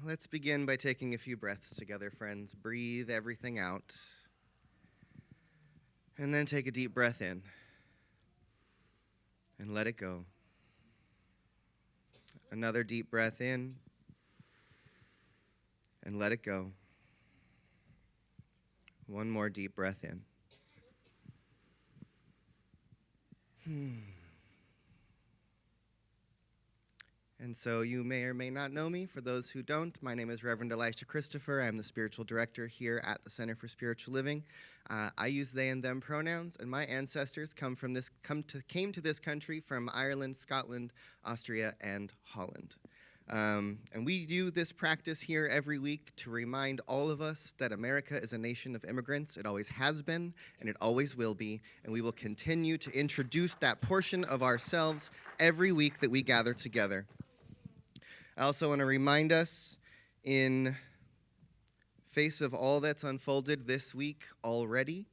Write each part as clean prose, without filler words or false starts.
Let's begin by taking a few breaths together, friends. Breathe everything out. And then take a deep breath in. And let it go. Another deep breath in. And let it go. One more deep breath in. And so you may or may not know me. For those who don't, my name is Reverend Elisha Christopher. I'm the spiritual director here at the Center for Spiritual Living. I use they and them pronouns, and my ancestors came to this country from Ireland, Scotland, Austria, and Holland. And we do this practice here every week to remind all of us that America is a nation of immigrants. It always has been, and it always will be. And we will continue to introduce that portion of ourselves every week that we gather together. I also want to remind us, in face of all that's unfolded this week already,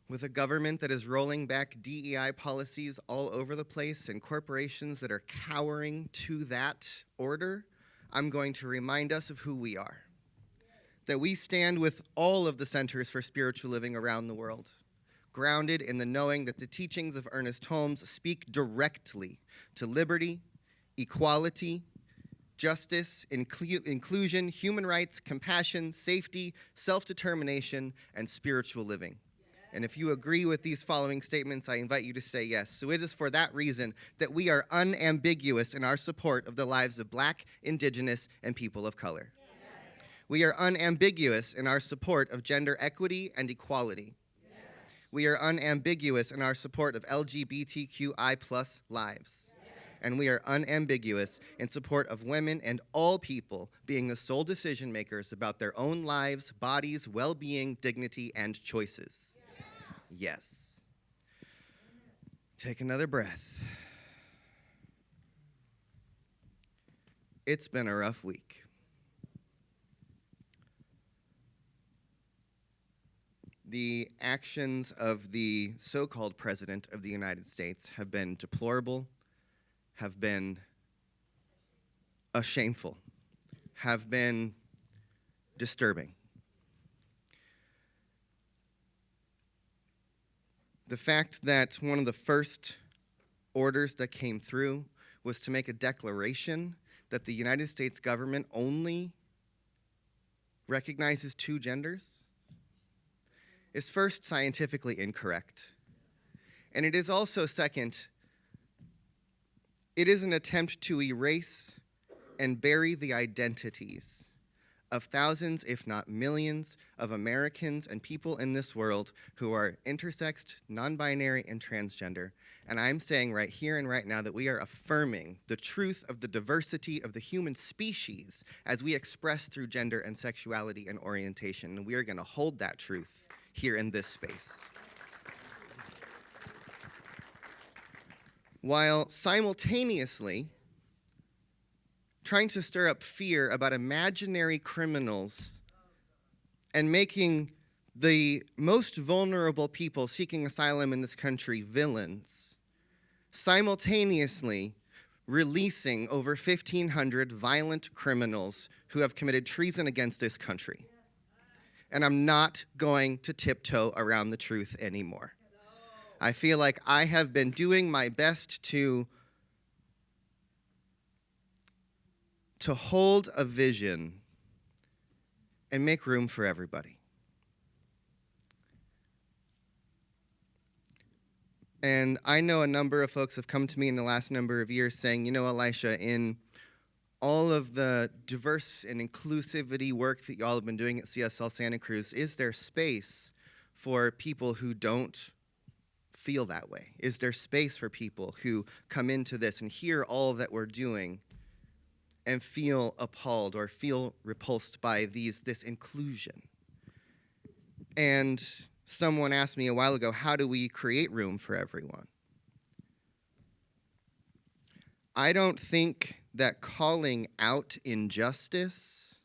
with a government that is rolling back DEI policies all over the place and corporations that are cowering to that order, I'm going to remind us of who we are. That we stand with all of the centers for spiritual living around the world, grounded in the knowing that the teachings of Ernest Holmes speak directly to liberty, equality, justice, inclusion, human rights, compassion, safety, self-determination, and spiritual living. And if you agree with these following statements, I invite you to say yes. So it is for that reason that we are unambiguous in our support of the lives of Black, Indigenous, and people of color. Yes. We are unambiguous in our support of gender equity and equality. Yes. We are unambiguous in our support of LGBTQI+ lives. And we are unambiguous in support of women and all people being the sole decision makers about their own lives, bodies, well-being, dignity, and choices. Yes. Take another breath. It's been a rough week. The actions of the so-called President of the United States have been deplorable, have been shameful, have been disturbing. The fact that one of the first orders that came through was to make a declaration that the United States government only recognizes two genders is first scientifically incorrect. And it is also, second, it is an attempt to erase and bury the identities of thousands, if not millions, of Americans and people in this world who are intersexed, non-binary, and transgender. And I'm saying right here and right now that we are affirming the truth of the diversity of the human species as we express through gender and sexuality and orientation. And we are going to hold that truth here in this space. While simultaneously trying to stir up fear about imaginary criminals and making the most vulnerable people seeking asylum in this country villains, simultaneously releasing over 1,500 violent criminals who have committed treason against this country. And I'm not going to tiptoe around the truth anymore. I feel like I have been doing my best to hold a vision and make room for everybody. And I know a number of folks have come to me in the last number of years saying, you know, Elisha, in all of the diverse and inclusivity work that y'all have been doing at CSL Santa Cruz, is there space for people who don't feel that way? Is there space for people who come into this and hear all that we're doing and feel appalled or feel repulsed by this inclusion? And someone asked me a while ago, how do we create room for everyone? I don't think that calling out injustice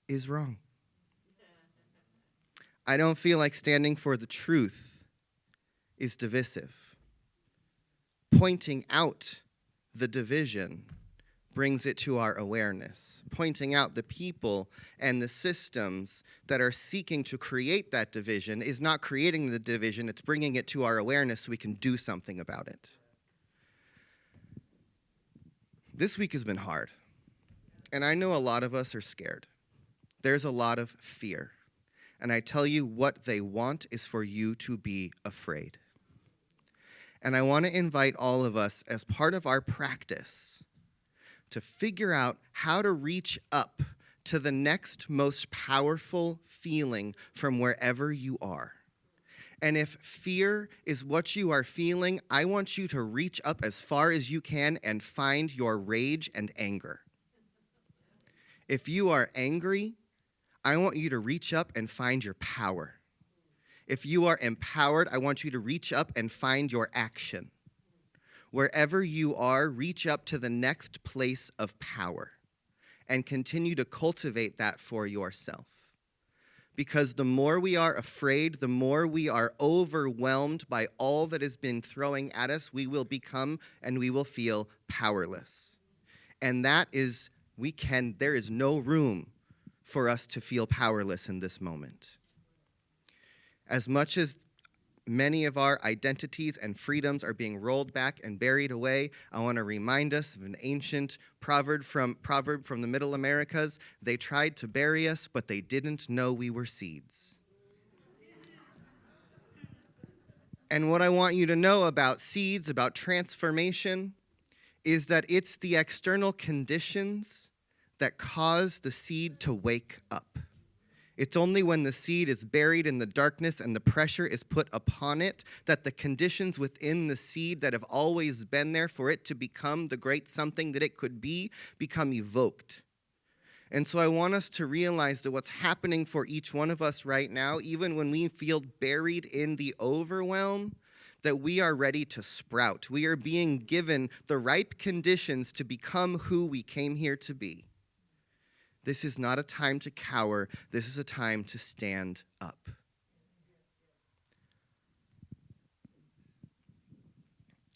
is wrong. I don't feel like standing for the truth is divisive. pointing out the division brings it to our awareness. Pointing out the people and the systems that are seeking to create that division is not creating the division, it's bringing it to our awareness so we can do something about it. This week has been hard, and I know a lot of us are scared. There's a lot of fear, and I tell you what they want is for you to be afraid. And I want to invite all of us as part of our practice to figure out how to reach up to the next most powerful feeling from wherever you are. And if fear is what you are feeling, I want you to reach up as far as you can and find your rage and anger. If you are angry, I want you to reach up and find your power. If you are empowered, I want you to reach up and find your action. Wherever you are, reach up to the next place of power and continue to cultivate that for yourself. Because the more we are afraid, the more we are overwhelmed by all that has been throwing at us, we will become and we will feel powerless. And that is, there is no room for us to feel powerless in this moment. As much as many of our identities and freedoms are being rolled back and buried away, I want to remind us of an ancient proverb from the Middle Americas. They tried to bury us, but they didn't know we were seeds. And what I want you to know about seeds, about transformation, is that it's the external conditions that cause the seed to wake up. It's only when the seed is buried in the darkness and the pressure is put upon it that the conditions within the seed that have always been there for it to become the great something that it could be become evoked. And so I want us to realize that what's happening for each one of us right now, even when we feel buried in the overwhelm, that we are ready to sprout. We are being given the ripe conditions to become who we came here to be. This is not a time to cower. This is a time to stand up.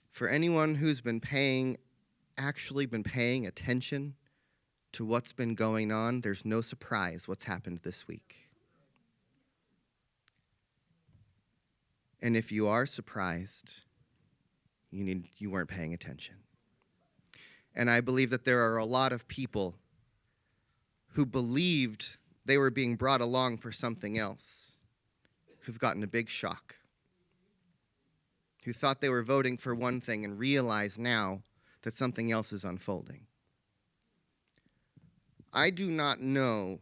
For anyone who's actually been paying attention to what's been going on, there's no surprise what's happened this week. And if you are surprised, you weren't paying attention. And I believe that there are a lot of people who believed they were being brought along for something else, who've gotten a big shock, who thought they were voting for one thing and realize now that something else is unfolding. I do not know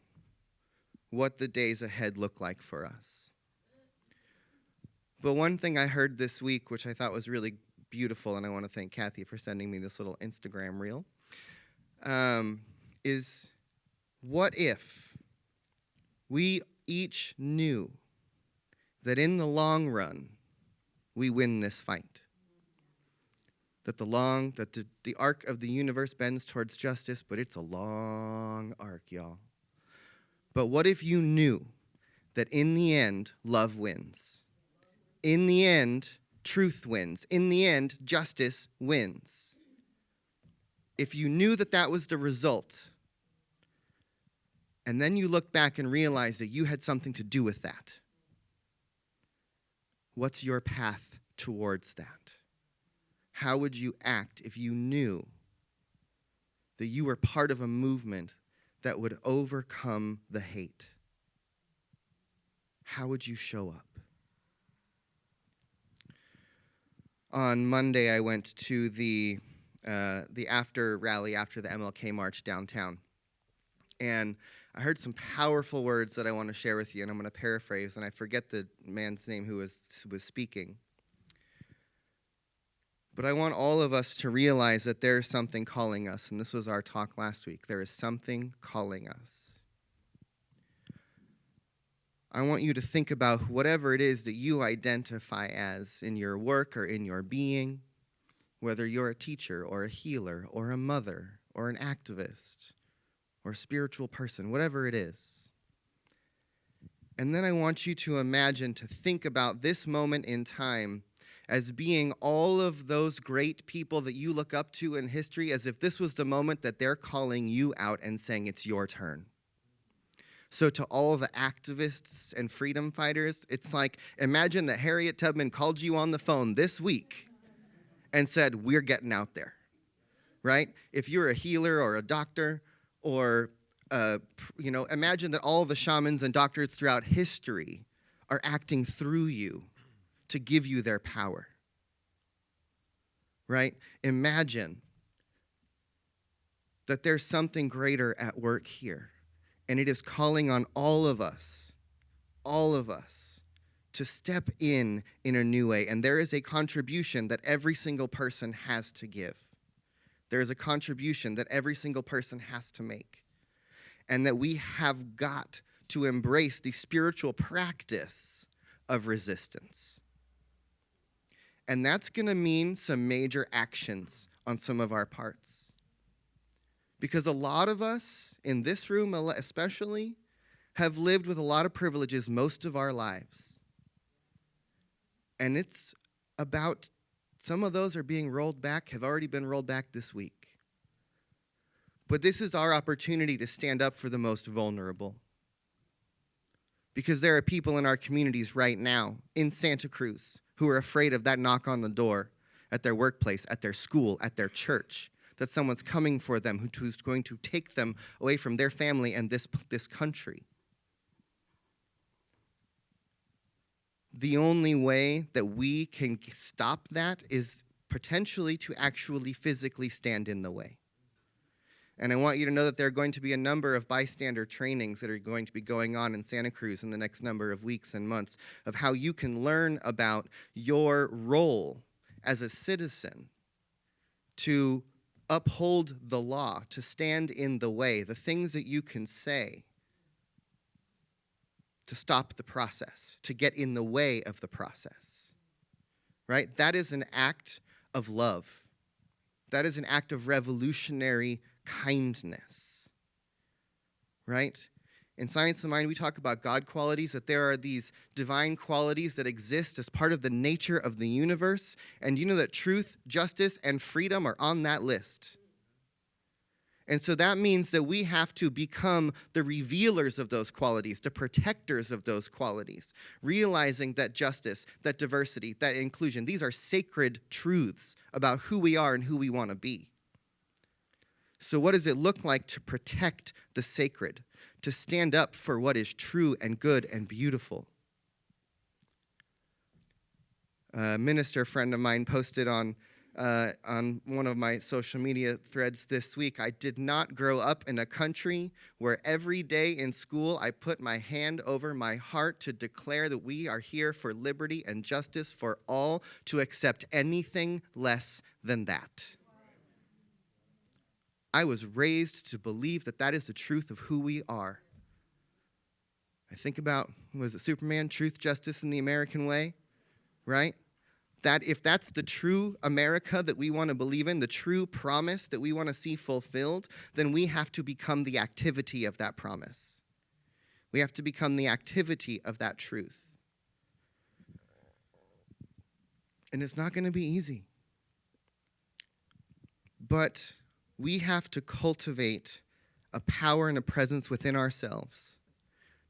what the days ahead look like for us. But one thing I heard this week, which I thought was really beautiful, and I want to thank Kathy for sending me this little Instagram reel, is what if we each knew that in the long run, we win this fight? That the arc of the universe bends towards justice, but it's a long arc, y'all. But what if you knew that in the end, love wins? In the end, truth wins. In the end, justice wins. If you knew that that was the result, and then you look back and realize that you had something to do with that, what's your path towards that? How would you act if you knew that you were part of a movement that would overcome the hate? How would you show up? On Monday, I went to the after rally after the MLK March downtown. And I heard some powerful words that I want to share with you, and I'm going to paraphrase, and I forget the man's name who was speaking. But I want all of us to realize that there is something calling us, and this was our talk last week. There is something calling us. I want you to think about whatever it is that you identify as in your work or in your being, whether you're a teacher or a healer or a mother or an activist or a spiritual person, whatever it is. And then I want you to imagine, to think about this moment in time as being all of those great people that you look up to in history, as if this was the moment that they're calling you out and saying it's your turn. So to all the activists and freedom fighters, it's like, imagine that Harriet Tubman called you on the phone this week and said, we're getting out there, right? If you're a healer or a doctor or, imagine that all the shamans and doctors throughout history are acting through you to give you their power, right? Imagine that there's something greater at work here. And it is calling on all of us, to step in a new way. And there is a contribution that every single person has to give. There is a contribution that every single person has to make. And that we have got to embrace the spiritual practice of resistance. And that's going to mean some major actions on some of our parts. Because a lot of us, in this room especially, have lived with a lot of privileges most of our lives. And it's about, some of those are being rolled back, have already been rolled back this week. But this is our opportunity to stand up for the most vulnerable. Because there are people in our communities right now, in Santa Cruz, who are afraid of that knock on the door at their workplace, at their school, at their church, that someone's coming for them who's going to take them away from their family and this country. The only way that we can stop that is potentially to actually physically stand in the way. And I want you to know that there are going to be a number of bystander trainings that are going to be going on in Santa Cruz in the next number of weeks and months of how you can learn about your role as a citizen to uphold the law, to stand in the way, the things that you can say to stop the process, to get in the way of the process, right? That is an act of love. That is an act of revolutionary kindness, right? In Science of Mind, we talk about God qualities, that there are these divine qualities that exist as part of the nature of the universe. And you know that truth, justice, and freedom are on that list. And so that means that we have to become the revealers of those qualities, the protectors of those qualities, realizing that justice, that diversity, that inclusion, these are sacred truths about who we are and who we want to be. So what does it look like to protect the sacred, to stand up for what is true and good and beautiful? A minister friend of mine posted on one of my social media threads this week, I did not grow up in a country where every day in school I put my hand over my heart to declare that we are here for liberty and justice for all, to accept anything less than that. I was raised to believe that that is the truth of who we are. I think about, was it Superman, truth, justice, and the American way, right? That if that's the true America that we want to believe in, the true promise that we want to see fulfilled, then we have to become the activity of that promise. We have to become the activity of that truth. And it's not going to be easy. But we have to cultivate a power and a presence within ourselves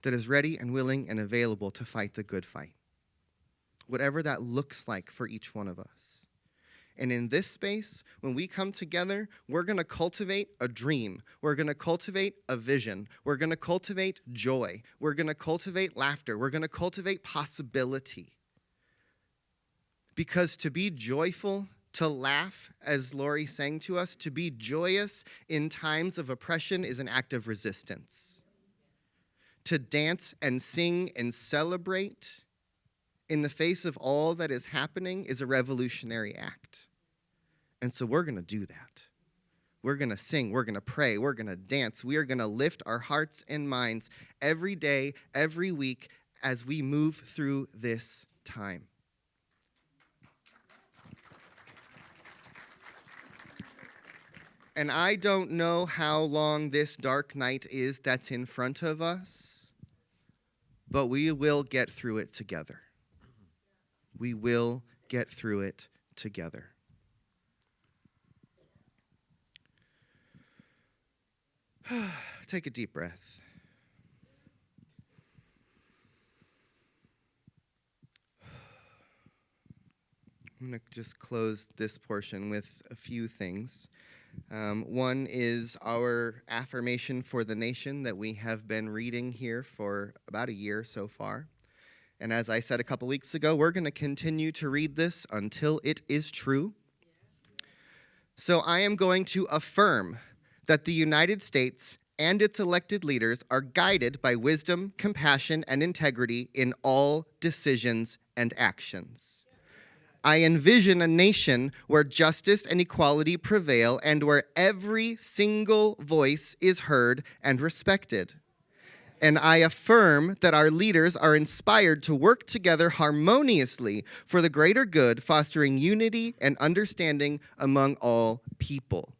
that is ready and willing and available to fight the good fight, whatever that looks like for each one of us. And in this space, when we come together, we're going to cultivate a dream. We're going to cultivate a vision. We're going to cultivate joy. We're going to cultivate laughter. We're going to cultivate possibility. Because to be joyful, to laugh, as Lori sang to us, to be joyous in times of oppression is an act of resistance. To dance and sing and celebrate in the face of all that is happening is a revolutionary act. And so we're going to do that. We're going to sing, we're going to pray, we're going to dance. We are going to lift our hearts and minds every day, every week as we move through this time. And I don't know how long this dark night is that's in front of us, but we will get through it together. We will get through it together. Take a deep breath. I'm going to just close this portion with a few things. One is our affirmation for the nation that we have been reading here for about a year so far. And as I said a couple weeks ago, we're going to continue to read this until it is true. So I am going to affirm that the United States and its elected leaders are guided by wisdom, compassion, and integrity in all decisions and actions. I envision a nation where justice and equality prevail and where every single voice is heard and respected. And I affirm that our leaders are inspired to work together harmoniously for the greater good, fostering unity and understanding among all people.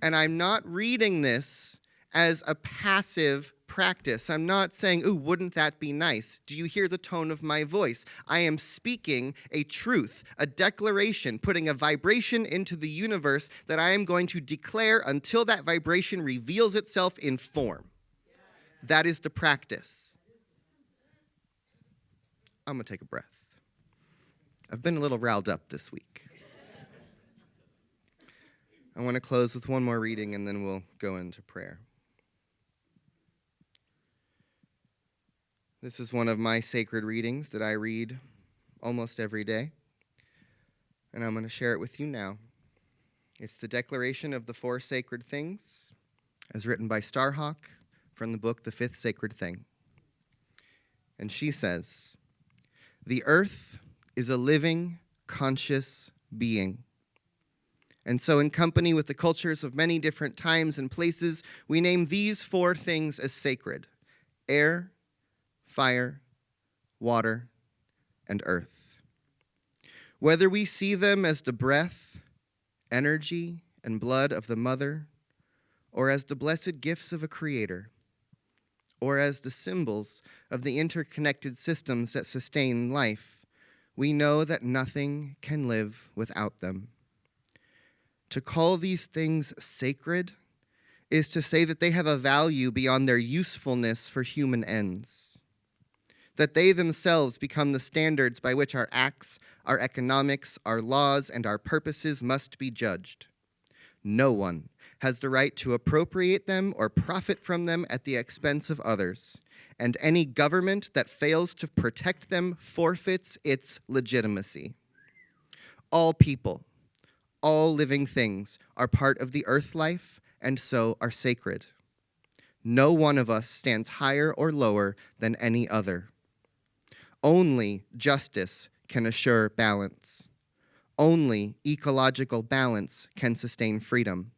And I'm not reading this as a passive practice. I'm not saying, ooh, wouldn't that be nice? Do you hear the tone of my voice? I am speaking a truth, a declaration, putting a vibration into the universe that I am going to declare until that vibration reveals itself in form. That is the practice. I'm going to take a breath. I've been a little riled up this week. I want to close with one more reading and then we'll go into prayer. This is one of my sacred readings that I read almost every day, and I'm going to share it with you now. It's the Declaration of the Four Sacred Things, as written by Starhawk from the book The Fifth Sacred Thing. And she says, "The earth is a living, conscious being. And so in company with the cultures of many different times and places, we name these four things as sacred: air, fire, water, and earth. Whether we see them as the breath, energy, and blood of the mother, or as the blessed gifts of a creator, or as the symbols of the interconnected systems that sustain life, we know that nothing can live without them. To call these things sacred is to say that they have a value beyond their usefulness for human ends, that they themselves become the standards by which our acts, our economics, our laws, and our purposes must be judged. No one has the right to appropriate them or profit from them at the expense of others, and any government that fails to protect them forfeits its legitimacy. All people, all living things are part of the earth life and so are sacred. No one of us stands higher or lower than any other. Only justice can assure balance. Only ecological balance can sustain freedom.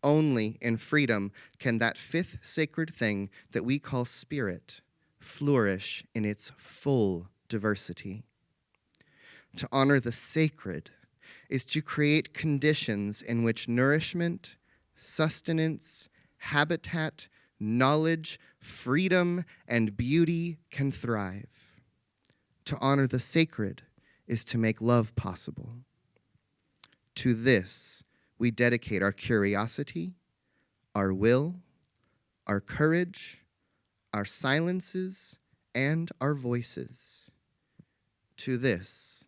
Only in freedom can that fifth sacred thing that we call spirit flourish in its full diversity. To honor the sacred is to create conditions in which nourishment, sustenance, habitat, knowledge, freedom, and beauty can thrive. To honor the sacred is to make love possible. To this, we dedicate our curiosity, our will, our courage, our silences, and our voices. To this,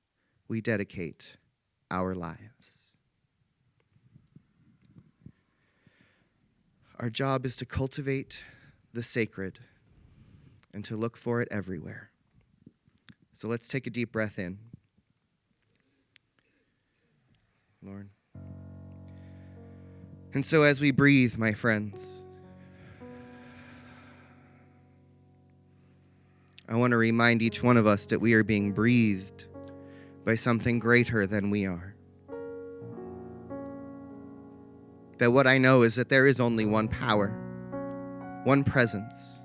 we dedicate our lives. Our job is to cultivate the sacred and to look for it everywhere. So let's take a deep breath in. Lord. And so as we breathe, my friends, I want to remind each one of us that we are being breathed by something greater than we are. That what I know is that there is only one power, one presence,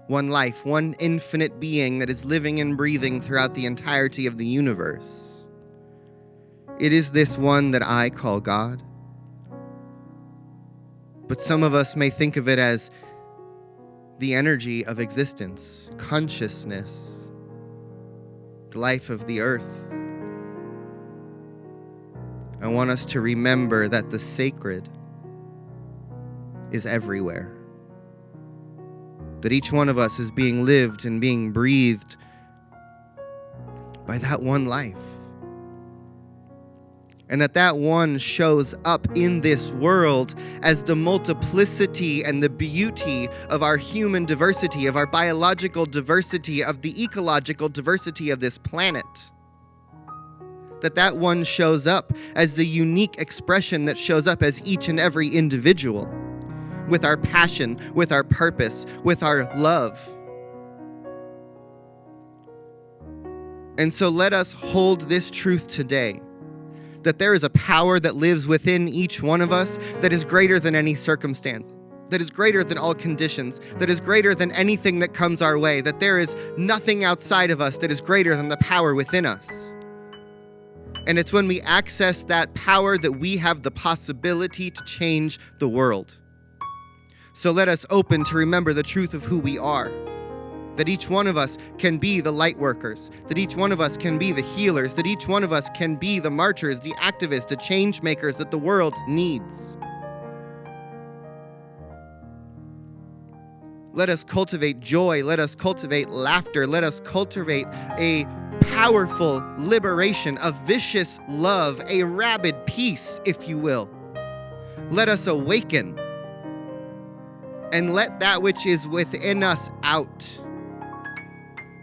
one life, one infinite being that is living and breathing throughout the entirety of the universe. It is this one that I call God. But some of us may think of it as the energy of existence, consciousness, the life of the earth, I want us to remember that the sacred is everywhere. That each one of us is being lived and being breathed by that one life. And that one shows up in this world as the multiplicity and the beauty of our human diversity, of our biological diversity, of the ecological diversity of this planet. That one shows up as the unique expression that shows up as each and every individual, with our passion, with our purpose, with our love. And so let us hold this truth today, that there is a power that lives within each one of us that is greater than any circumstance, that is greater than all conditions, that is greater than anything that comes our way, that there is nothing outside of us that is greater than the power within us. And it's when we access that power that we have the possibility to change the world. So let us open to remember the truth of who we are. That each one of us can be the light workers, that each one of us can be the healers, that each one of us can be the marchers, the activists, the change makers that the world needs. Let us cultivate joy, let us cultivate laughter, let us cultivate a powerful liberation, a vicious love, a rabid peace, if you will. Let us awaken and let that which is within us out,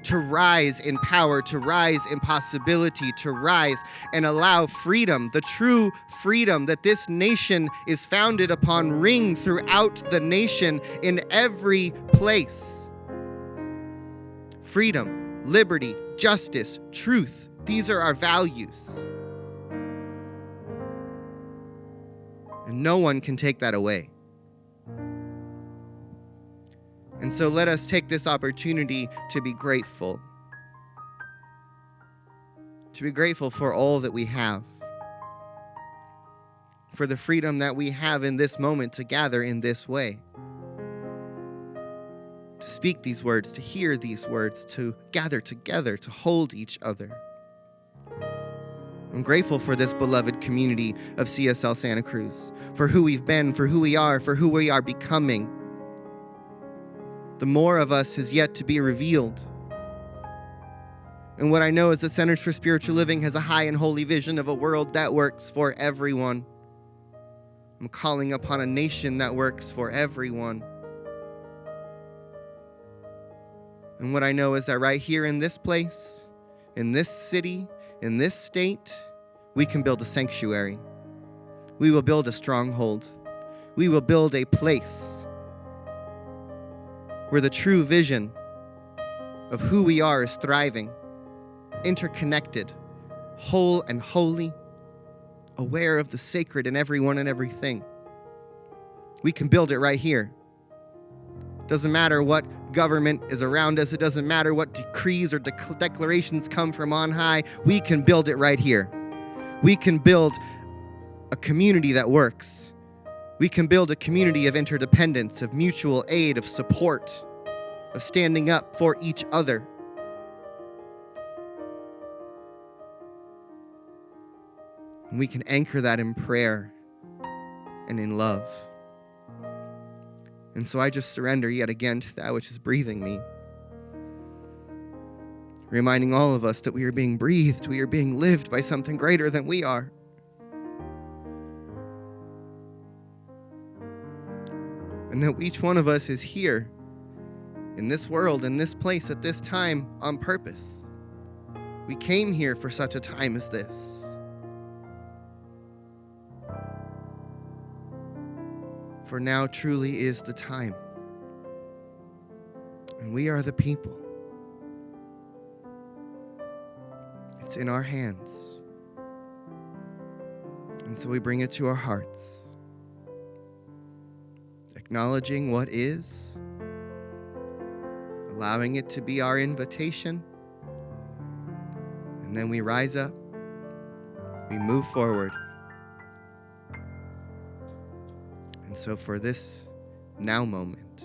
to rise in power, to rise in possibility, to rise and allow freedom, the true freedom that this nation is founded upon, ring throughout the nation in every place. Freedom, liberty, justice, truth, these are our values. And no one can take that away. And so let us take this opportunity to be grateful. To be grateful for all that we have. For the freedom that we have in this moment to gather in this way. To speak these words, to hear these words, to gather together, to hold each other. I'm grateful for this beloved community of CSL Santa Cruz. For who we've been, for who we are, for who we are becoming. The more of us is yet to be revealed. And what I know is the Centers for Spiritual Living has a high and holy vision of a world that works for everyone. I'm calling upon a nation that works for everyone. And what I know is that right here in this place, in this city, in this state, we can build a sanctuary. We will build a stronghold. We will build a place where the true vision of who we are is thriving, interconnected, whole and holy, aware of the sacred in everyone and everything. We can build it right here. Doesn't matter what government is around us. It doesn't matter what decrees or declarations come from on high. We can build it right here. We can build a community that works. We can build a community of interdependence, of mutual aid, of support, of standing up for each other. And we can anchor that in prayer and in love. And so I just surrender yet again to that which is breathing me. Reminding all of us that we are being breathed, we are being lived by something greater than we are. And that each one of us is here in this world, in this place, at this time on purpose. We came here for such a time as this. For now truly is the time. And we are the people. It's in our hands. And so we bring it to our hearts. Acknowledging what is, allowing it to be our invitation, and then we rise up, we move forward. And so for this now moment,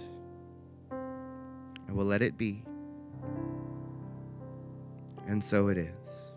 I will let it be, and so it is.